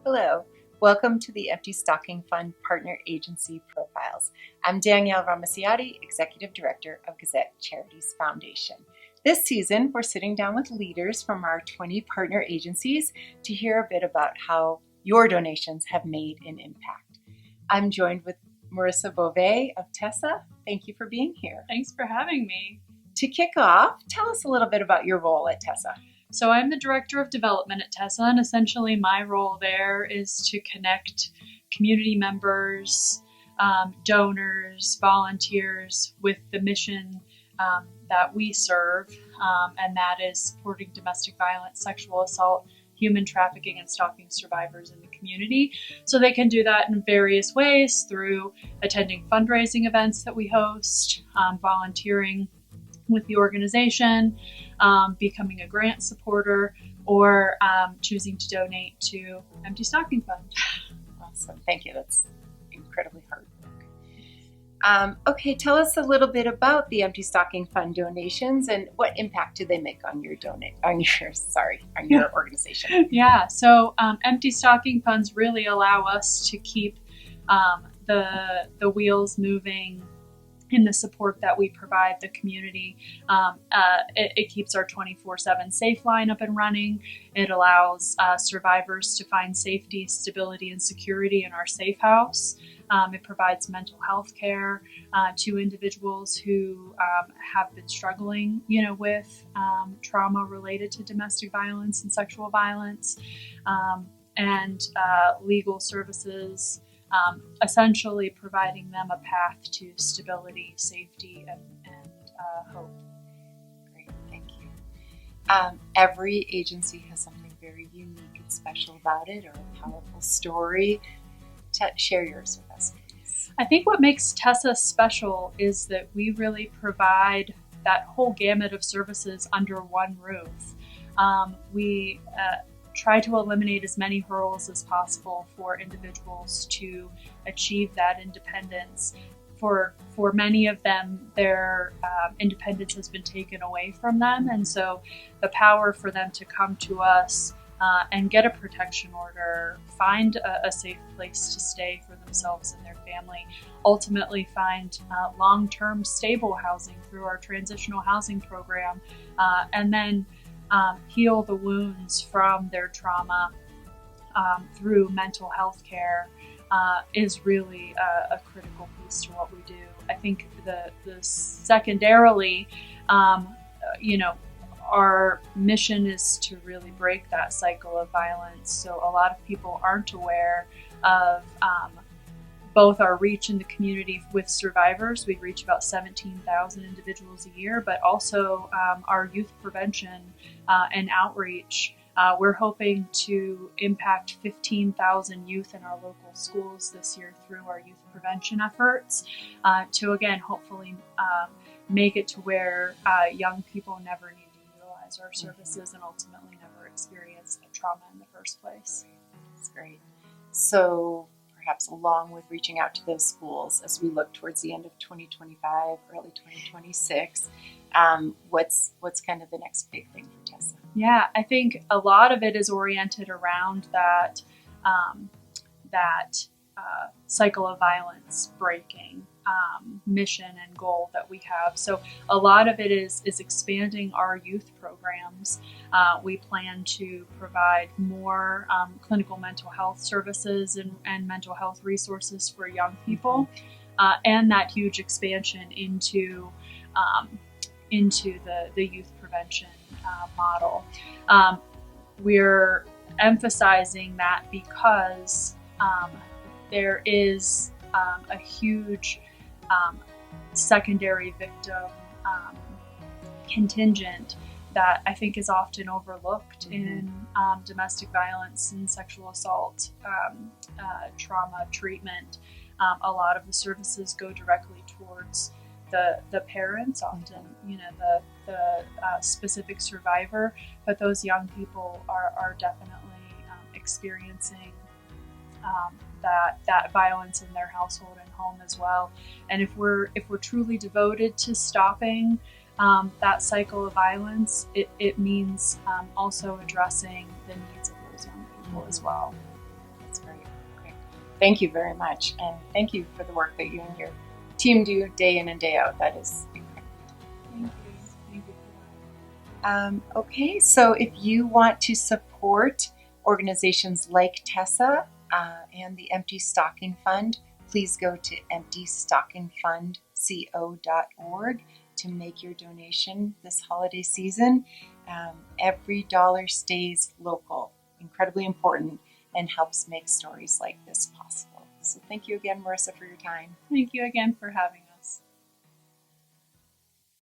Hello, welcome to the Empty Stocking Fund Partner Agency Profiles. I'm Danielle Ramasiati, Executive Director of Gazette Charities Foundation. This season, we're sitting down with leaders from our 20 partner agencies to hear a bit about how your donations have made an impact. I'm joined with Marissa Beauvais of TESSA. Thank you for being here. Thanks for having me. To kick off, tell us a little bit about your role at TESSA. So I'm the Director of Development at TESSA, and essentially my role there is to connect community members, donors, volunteers with the mission that we serve, and that is supporting domestic violence, sexual assault, human trafficking, and stalking survivors in the community. So they can do that in various ways through attending fundraising events that we host, volunteering with the organization, becoming a grant supporter, or choosing to donate to Empty Stocking Fund. Awesome, thank you. That's incredibly hard work. Okay, tell us a little bit about the Empty Stocking Fund donations and what impact do they make on your organization? Yeah, so Empty Stocking Funds really allow us to keep the wheels moving in the support that we provide the community. It keeps our 24/7 safe line up and running. It allows survivors to find safety, stability, and security in our safe house. It provides mental health care to individuals who have been struggling, with trauma related to domestic violence and sexual violence, and legal services. Essentially providing them a path to stability, safety, and hope. Great, thank you. Every agency has something very unique and special about it, or a powerful story. Share yours with us, please. I think what makes TESSA special is that we really provide that whole gamut of services under one roof. We try to eliminate as many hurdles as possible for individuals to achieve that independence. For many of them, their independence has been taken away from them, and so the power for them to come to us and get a protection order, find a safe place to stay for themselves and their family, ultimately find long-term stable housing through our transitional housing program, and then heal the wounds from their trauma through mental health care is really a critical piece to what we do. I think the secondarily, our mission is to really break that cycle of violence. So a lot of people aren't aware of both our reach in the community with survivors. We reach about 17,000 individuals a year, but also our youth prevention and outreach. We're hoping to impact 15,000 youth in our local schools this year through our youth prevention efforts to, again, hopefully make it to where young people never need to utilize our services and ultimately never experience the trauma in the first place. That's great. So perhaps along with reaching out to those schools as we look towards the end of 2025, early 2026, what's kind of the next big thing for TESSA? Yeah, I think a lot of it is oriented around that cycle of violence breaking mission and goal that we have. So a lot of it is expanding our youth programs. We plan to provide more clinical mental health services and mental health resources for young people, and that huge expansion into the youth prevention model. We're emphasizing that because there is a huge secondary victim contingent that I think is often overlooked in domestic violence and sexual assault trauma treatment. A lot of the services go directly towards the parents, often the specific survivor, but those young people are definitely experiencing that violence in their household and home as well. And if we're truly devoted to stopping that cycle of violence, it means also addressing the needs of those young people as well. That's great. Okay. Thank you very much. And thank you for the work that you and your team do day in and day out. That is incredible. Thank you. Thank you for that. Okay, so if you want to support organizations like TESSA and the Empty Stocking Fund, please go to emptystockingfundco.org to make your donation this holiday season. Every dollar stays local, incredibly important, and helps make stories like this possible. So thank you again, Marissa, for your time. Thank you again for having us.